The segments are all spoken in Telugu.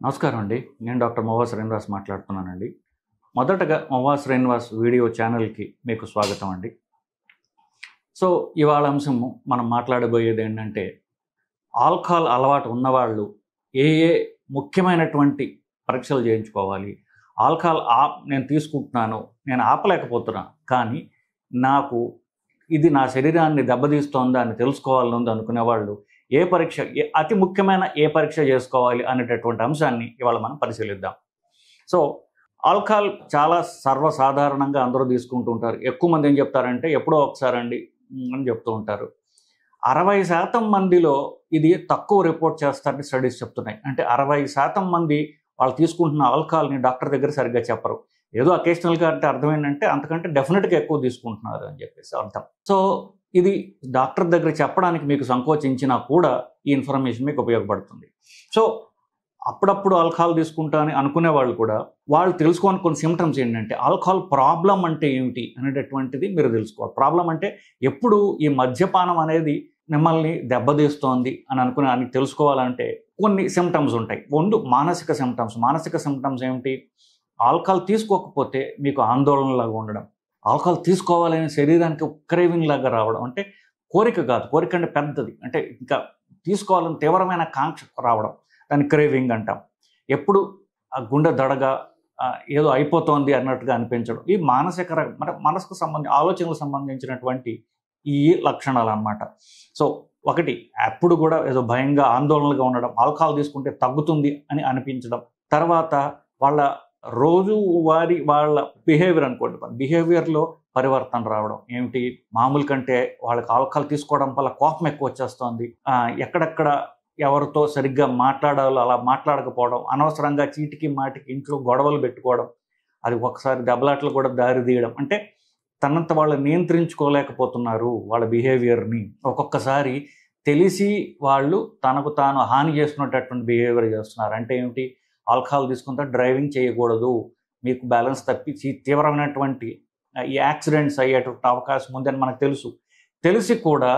నమస్కారం అండి. నేను డాక్టర్ మొవ్వా శ్రీనివాస్ మాట్లాడుతున్నానండి. మొదటగా మొవ్వా శ్రీనివాస్ వీడియో ఛానల్‌కి మీకు స్వాగతం అండి. సో, ఇవాళ అంశము మనం మాట్లాడబోయేది ఏంటంటే, ఆల్కహాల్ అలవాటు ఉన్నవాళ్ళు ఏ ఏ ముఖ్యమైనటువంటి పరీక్షలు చేయించుకోవాలి? ఆల్కహాల్ నేను తీసుకుంటున్నాను, నేను ఆపలేకపోతున్నా, కానీ నాకు ఇది నా శరీరాన్ని దెబ్బతీస్తోందా అని తెలుసుకోవాలని అనుకునేవాళ్ళు ఏ పరీక్ష అతి ముఖ్యమైన ఏ పరీక్ష చేసుకోవాలి అనేటటువంటి అంశాన్ని ఇవాళ మనం పరిశీలిద్దాం. సో, ఆల్కహాల్ చాలా సర్వసాధారణంగా అందరూ తీసుకుంటూ ఉంటారు. ఎక్కువ మంది ఏం చెప్తారంటే ఎప్పుడో ఒకసారండి అని చెప్తూ ఉంటారు. 60% మందిలో ఇది తక్కువ రిపోర్ట్ చేస్తారని స్టడీస్ చెప్తున్నాయి. అంటే 60% మంది వాళ్ళు తీసుకుంటున్న ఆల్కహాల్ని డాక్టర్ దగ్గర సరిగ్గా చెప్పరు. ఏదో అకేషనల్గా అంటే అర్థం ఏంటంటే అంతకంటే డెఫినెట్గా ఎక్కువ తీసుకుంటున్నారు అని చెప్పేసి అర్థం. సో, ఇది డాక్టర్ దగ్గర చెప్పడానికి మీకు సంకోచించినా కూడా ఈ ఇన్ఫర్మేషన్ మీకు ఉపయోగపడుతుంది. సో, అప్పుడప్పుడు ఆల్కహాల్ తీసుకుంటా అని అనుకునే వాళ్ళు కూడా వాళ్ళు తెలుసుకోని కొన్ని సిమ్టమ్స్ ఏంటంటే ఆల్కహాల్ ప్రాబ్లం అంటే ఏమిటి అనేటటువంటిది మీరు తెలుసుకోవాలి. ప్రాబ్లం అంటే ఎప్పుడు ఈ మద్యపానం అనేది మిమ్మల్ని దెబ్బతీస్తోంది అని అని తెలుసుకోవాలంటే కొన్ని సిమ్టమ్స్ ఉంటాయి. ముందు మానసిక సిమ్టమ్స్. మానసిక సిమ్టమ్స్ ఏమిటి? ఆల్కహాల్ తీసుకోకపోతే మీకు ఆందోళనలాగా ఉండడం, ఆల్కహాల్ తీసుకోవాలని శరీరానికి క్రేవింగ్ లాగా రావడం, అంటే కోరిక కాదు, కోరిక అంటే పెద్దది, అంటే ఇంకా తీసుకోవాలని తీవ్రమైన కాంక్ష రావడం, దాన్ని క్రేవింగ్ అంటాం. ఎప్పుడు ఆ గుండె దడగా ఏదో అయిపోతోంది అన్నట్టుగా అనిపించడం, ఈ మానసిక మనసుకు ఆలోచనలకు సంబంధించినటువంటి ఈ లక్షణాలు అన్నమాట. సో, ఒకటి ఎప్పుడు కూడా ఏదో భయంగా ఆందోళనగా ఉండడం, ఆల్కహాల్ తీసుకుంటే తగ్గుతుంది అని అనిపించడం, తర్వాత వాళ్ళ బిహేవియర్ అనుకోండి, బిహేవియర్లో పరివర్తన రావడం. ఏమిటి? మామూలు కంటే వాళ్ళకి ఆల్కహాల్ తీసుకోవడం వల్ల కోపం ఎక్కువ వచ్చేస్తోంది, ఎక్కడెక్కడ ఎవరితో సరిగ్గా మాట్లాడాలో అలా మాట్లాడకపోవడం, అనవసరంగా చీటికి మాటికి ఇంట్లో గొడవలు పెట్టుకోవడం, అది ఒకసారి దెబ్బలాట్లు కూడా దారి తీయడం, అంటే తనంత వాళ్ళు నియంత్రించుకోలేకపోతున్నారు వాళ్ళ బిహేవియర్ని. ఒక్కొక్కసారి తెలిసి వాళ్ళు తనకు తాను హాని చేసుకునేటటువంటి బిహేవియర్ చేస్తున్నారు. అంటే ఏమిటి? ఆల్కహాల్ తీసుకుంటే డ్రైవింగ్ చేయకూడదు, మీకు బ్యాలెన్స్ తప్పించి తీవ్రమైనటువంటి ఈ యాక్సిడెంట్స్ అయ్యేటువంటి అవకాశం ఉందని మనకు తెలిసి కూడా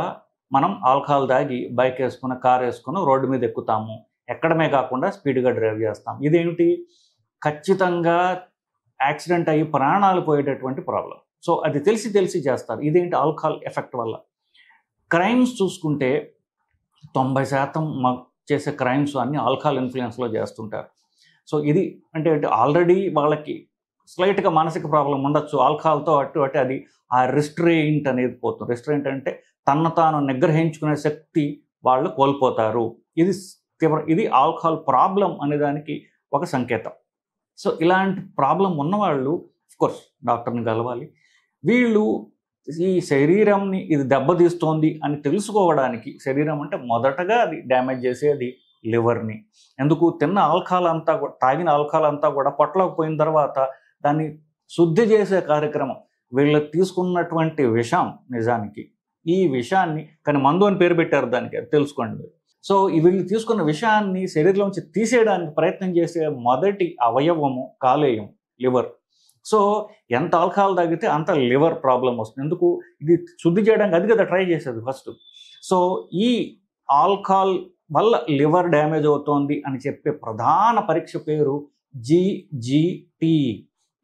మనం ఆల్కహాల్ తాగి బైక్ వేసుకుని కార్ వేసుకుని రోడ్డు మీద ఎక్కుతాము, ఎక్కడమే కాకుండా స్పీడ్గా డ్రైవ్ చేస్తాం. ఇదేమిటి? ఖచ్చితంగా యాక్సిడెంట్ అయ్యి ప్రాణాలు పోయేటటువంటి ప్రాబ్లం. సో, అది తెలిసి చేస్తారు. ఇదేంటి? ఆల్కహాల్ ఎఫెక్ట్ వల్ల. క్రైమ్స్ చూసుకుంటే 90% చేసే క్రైమ్స్ అన్నీ ఆల్కహాల్ ఇన్ఫ్లుయెన్స్లో చేస్తుంటారు. సో, ఇది అంటే ఆల్రెడీ వాళ్ళకి స్లైట్గా మానసిక ప్రాబ్లం ఉండొచ్చు, ఆల్కహాల్తో అటు అది ఆ రిస్ట్రెయింట్ అనేది పోతుంది. రిస్ట్రెయింట్ అంటే తన్ను తాను నిగ్రహించుకునే శక్తి వాళ్ళు కోల్పోతారు. ఇది ఆల్కహాల్ ప్రాబ్లం అనేదానికి ఒక సంకేతం. సో, ఇలాంటి ప్రాబ్లం ఉన్నవాళ్ళు అఫ్కోర్స్ డాక్టర్ని కలవాలి. వీళ్ళు ఈ శరీరంని ఇది దెబ్బతీస్తోంది అని తెలుసుకోవడానికి, శరీరం అంటే మొదటగా అది డ్యామేజ్ చేసేది లివర్ని. ఎందుకు? తాగిన ఆల్కహాల్ అంతా కూడా పొట్టలోకి పోయిన తర్వాత దాన్ని శుద్ధి చేసే కార్యక్రమం, వీళ్ళు తీసుకున్నటువంటి విషం, నిజానికి ఈ విషాన్ని, కానీ మందు అని పేరు పెట్టారు దానికి, అది తెలుసుకోండి. సో, వీళ్ళు తీసుకున్న విషాన్ని శరీరంలోంచి తీసేయడానికి ప్రయత్నం చేసే మొదటి అవయవము కాలేయం, లివర్. సో, ఎంత ఆల్కహాల్ తాగితే అంత లివర్ ప్రాబ్లం వస్తుంది. ఎందుకు? ఇది శుద్ధి చేయడానికి అది కదా ట్రై చేసేది ఫస్ట్. సో, ఈ ఆల్కహాల్ వల్ల లివర్ డ్యామేజ్ అవుతోంది అని చెప్పే ప్రధాన పరీక్ష పేరు జీజీటీ.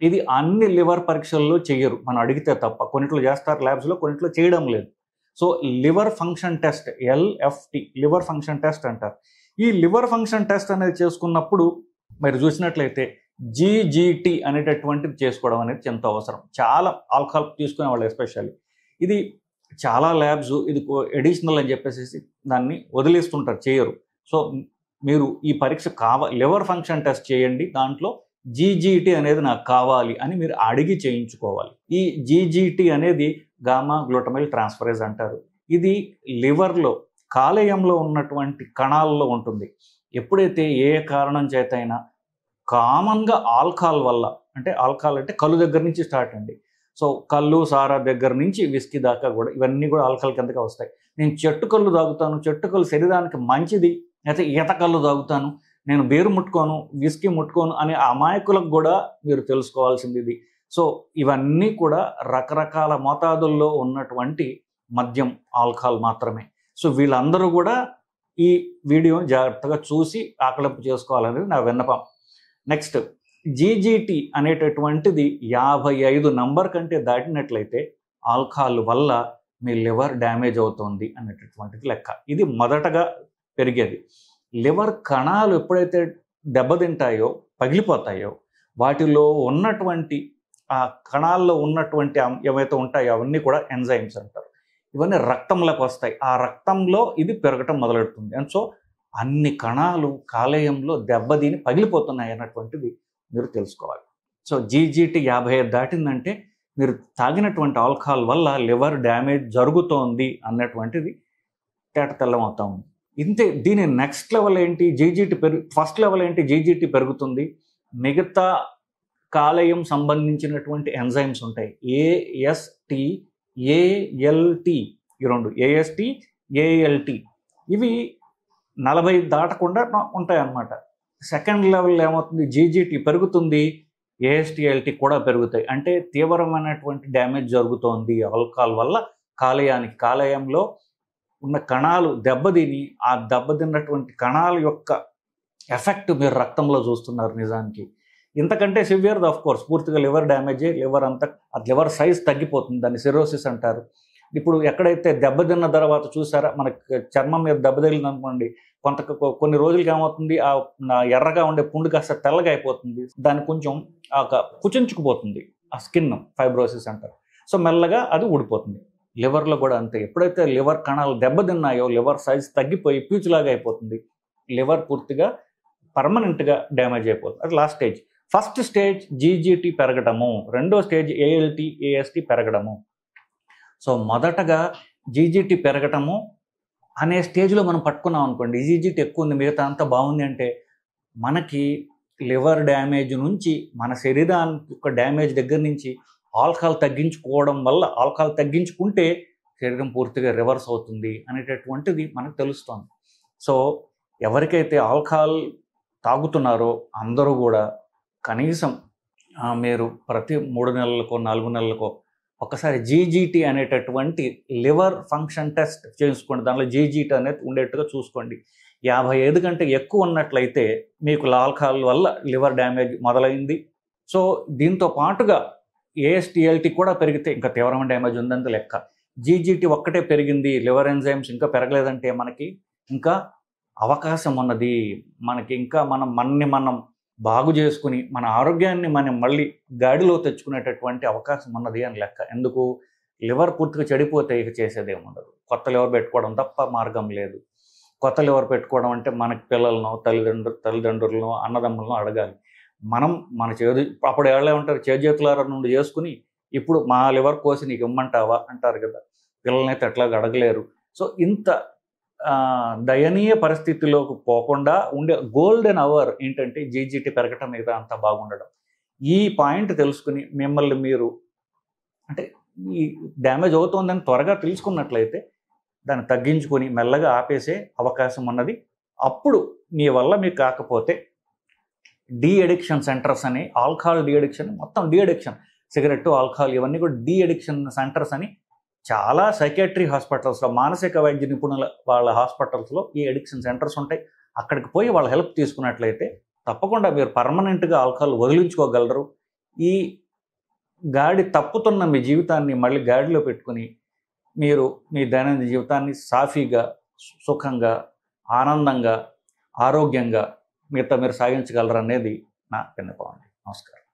ఇది అన్ని లివర్ పరీక్షల్లో చెయ్యరు, మనం అడిగితే తప్ప. కొన్నిట్లో చేస్తారు ల్యాబ్స్లో, కొన్నిట్లో చేయడం లేదు. So, liver function test, LFT, liver function test అంటారు. ఈ లివర్ ఫంక్షన్ టెస్ట్ అనేది చేసుకున్నప్పుడు మీరు చూసినట్లయితే జీజీటీ అనేటటువంటిది చేసుకోవడం అనేది ఎంతో అవసరం. చాలా ఆల్కహాల్ తీసుకునే వాళ్ళు ఎస్పెషల్లీ. ఇది చాలా ల్యాబ్స్ ఇది ఎడిషనల్ అని చెప్పేసి దాన్ని వదిలేస్తుంటారు, చేయరు. సో, మీరు ఈ పరీక్ష లివర్ ఫంక్షన్ టెస్ట్ చేయండి, దాంట్లో జీజీటీ అనేది నాకు కావాలి అని మీరు అడిగి చేయించుకోవాలి. ఈ జీజీటీ అనేది గామా గ్లూటమైల్ ట్రాన్స్ఫరేజ్ అంటారు. ఇది లివర్లో, కాలేయంలో ఉన్నటువంటి కణాల్లో ఉంటుంది. ఎప్పుడైతే ఏ కారణం చేతైనా కామన్గా ఆల్కహాల్ వల్ల, అంటే ఆల్కహాల్ అంటే కళ్ళు దగ్గర నుంచి స్టార్ట్ అండి. సో, కళ్ళు సారా దగ్గర నుంచి విస్కీ దాకా కూడా ఇవన్నీ కూడా ఆల్కహాల్ కిందకే వస్తాయి. నేను చెట్టు కళ్ళు తాగుతాను, చెట్టు కళ్ళు శరీరానికి మంచిది, అయితే ఈత కళ్ళు తాగుతాను, నేను బీరు ముట్టుకోను, విస్కీ ముట్టుకోను అనే అమాయకులకు కూడా మీరు తెలుసుకోవాల్సింది ఇది. సో, ఇవన్నీ కూడా రకరకాల మోతాదుల్లో ఉన్నటువంటి మద్యం, ఆల్కహాల్ మాత్రమే. సో, వీళ్ళందరూ కూడా ఈ వీడియోని జాగ్రత్తగా చూసి ఆకలింపు చేసుకోవాలనేది నా విన్నపం. నెక్స్ట్, జీజీటీ అనేటటువంటిది 55 నంబర్ కంటే దాటినట్లయితే ఆల్కహాల్ వల్ల మీ లివర్ డ్యామేజ్ అవుతుంది అనేటటువంటిది లెక్క. ఇది మొదటగా పెరిగేది. లివర్ కణాలు ఎప్పుడైతే దెబ్బతింటాయో, పగిలిపోతాయో, వాటిలో ఉన్నటువంటి ఆ కణాల్లో ఉన్నటువంటి ఏవైతే ఉంటాయో అవన్నీ కూడా ఎంజైమ్స్ అంటారు. ఇవన్నీ రక్తంలోకి వస్తాయి. ఆ రక్తంలో ఇది పెరగటం మొదలెడుతుంది. అండ్ సో అన్ని కణాలు కాలేయంలో దెబ్బతిని పగిలిపోతున్నాయి అన్నటువంటిది మీరు తెలుసుకోవాలి. సో జీజీటీ 55 దాటిందంటే మీరు తాగినటువంటి ఆల్కహాల్ వల్ల లివర్ డ్యామేజ్ జరుగుతోంది అన్నటువంటిది తేటతెల్లం అవుతా ఉంది. ఇంతే. దీని నెక్స్ట్ లెవెల్ ఏంటి? ఫస్ట్ లెవెల్ ఏంటి? జీజీటీ పెరుగుతుంది. మిగతా కాలేయం సంబంధించినటువంటి ఎంజైమ్స్ ఉంటాయి. ఏఎస్టీ, ఏఎల్టీ, ఈ రెండు ఏఎస్టీ, ఏఎల్టీ ఇవి 40 దాటకుండా ఉంటాయి అన్నమాట. సెకండ్ లెవెల్ ఏమవుతుంది? జీజీటీ పెరుగుతుంది, ఏఎస్టీఎల్టీ కూడా పెరుగుతాయి. అంటే తీవ్రమైనటువంటి డ్యామేజ్ జరుగుతోంది ఆల్కహాల్ వల్ల కాలేయంలో ఉన్న కణాలు దెబ్బతిని, ఆ దెబ్బతిన్నటువంటి కణాల యొక్క ఎఫెక్ట్ మీరు రక్తంలో చూస్తున్నారు నిజానికి. ఇంతకంటే సివియర్ ఆఫ్ కోర్స్ పూర్తిగా లివర్ డ్యామేజ్ అయ్యి లివర్ సైజ్ తగ్గిపోతుంది. దాన్ని సిరోసిస్ అంటారు. ఇప్పుడు ఎక్కడైతే దెబ్బతిన్న తర్వాత చూసారా, మనకి చర్మం మీద దెబ్బ తగిలింది అనుకోండి, కొన్ని రోజులకి ఏమవుతుంది, ఆ ఎర్రగా ఉండే పుండు కాస్త తెల్లగా అయిపోతుంది. దాన్ని కొంచెం కుచించుకుపోతుంది. ఆ స్కిన్ ఫైబ్రోసిస్ అంటారు. సో మెల్లగా అది ఊడిపోతుంది. లివర్లో కూడా అంతే. ఎప్పుడైతే లివర్ కణాలు దెబ్బతిన్నాయో లివర్ సైజ్ తగ్గిపోయి పీచులాగా అయిపోతుంది. లివర్ పూర్తిగా పర్మనెంట్గా డ్యామేజ్ అయిపోతుంది. అది last stage. First stage GGT పెరగడము, రెండో స్టేజ్ ఏఎల్టీ, ఏఎస్టీ పెరగడము. సో మొదటగా జీజీటీ పెరగటము అనే స్టేజ్లో మనం పట్టుకున్నాం అనుకోండి, జీజీటీ ఎక్కువ ఉంది, మిగతా అంతా బాగుంది అంటే, మనకి లివర్ డ్యామేజ్ నుంచి, మన శరీరానికి యొక్క డ్యామేజ్ దగ్గర నుంచి ఆల్కహాల్ తగ్గించుకుంటే శరీరం పూర్తిగా రివర్స్ అవుతుంది అనేటటువంటిది మనకు తెలుస్తుంది. సో ఎవరికైతే ఆల్కహాల్ తాగుతున్నారో అందరూ కూడా కనీసం మీరు ప్రతి 3 నెలలకో 4 నెలలకో ఒకసారి జీజీటీ అనేటటువంటి లివర్ ఫంక్షన్ టెస్ట్ చేసుకోండి. దానిలో జీజీటీ అనేది ఉండేట్టుగా చూసుకోండి. 55 కంటే ఎక్కువ ఉన్నట్లయితే మీకు ఆల్కహాల్ వల్ల లివర్ డ్యామేజ్ మొదలైంది. సో దీంతో పాటుగా ఏఎస్టీఎల్టీ కూడా పెరిగితే ఇంకా తీవ్రమైన డ్యామేజ్ ఉందంత లెక్క. జీజీటీ ఒక్కటే పెరిగింది, లివర్ ఎంజైమ్స్ ఇంకా పెరగలేదంటే మనకి ఇంకా అవకాశం ఉన్నది. మనకి ఇంకా మనం బాగు చేసుకుని మన ఆరోగ్యాన్ని మనం మళ్ళీ గాడిలో తెచ్చుకునేటటువంటి అవకాశం ఉన్నది అని లెక్క. ఎందుకు? లివర్ పూర్తిగా చెడిపోతే ఇక చేసేదేమి ఉండదు. కొత్త లివర్ పెట్టుకోవడం తప్ప మార్గం లేదు. కొత్త లివర్ పెట్టుకోవడం అంటే మనకి పిల్లలను, తల్లిదండ్రులను, అన్నదమ్ములను అడగాలి. మన అప్పుడు ఎవరే ఉంటారు, చేతులార నుండి చేసుకుని ఇప్పుడు మా లివర్ కోసి నీకు ఇమ్మంటావా అంటారు కదా. పిల్లలనైతే అట్లాగా అడగలేరు. సో ఇంత దయనీయ పరిస్థితిలోకి పోకుండా ఉండే గోల్డెన్ అవర్ ఏంటంటే జీజీటీ పెరగటం మీద అంత బాగుండడం. ఈ పాయింట్ తెలుసుకుని మిమ్మల్ని మీరు అంటే ఈ డ్యామేజ్ అవుతుందని త్వరగా తెలుసుకున్నట్లయితే దాన్ని తగ్గించుకొని మెల్లగా ఆపేసే అవకాశం ఉన్నది. అప్పుడు మీ వల్ల మీకు కాకపోతే డీ అడిక్షన్ సెంటర్స్ అని, ఆల్కహాల్ డీ అడిక్షన్, మొత్తం డీ అడిక్షన్, సిగరెట్, ఆల్కహాల్ ఇవన్నీ కూడా డీ అడిక్షన్ సెంటర్స్ అని చాలా సైకాట్రీ హాస్పిటల్స్లో, మానసిక వైద్య నిపుణుల వాళ్ళ హాస్పిటల్స్లో ఈ అడిక్షన్ సెంటర్స్ ఉంటాయి. అక్కడికి పోయి వాళ్ళ హెల్ప్ తీసుకున్నట్లయితే తప్పకుండా మీరు పర్మనెంట్గా ఆల్కహాల్ వదిలించుకోగలరు. ఈ తప్పుతున్న మీ జీవితాన్ని మళ్ళీ గాడిలో పెట్టుకుని మీరు మీ దైనందిన జీవితాన్ని సాఫీగా, సుఖంగా, ఆనందంగా, ఆరోగ్యంగా మీరు సాగించగలరు అనేది నా విన్నపం అండి. నమస్కారం.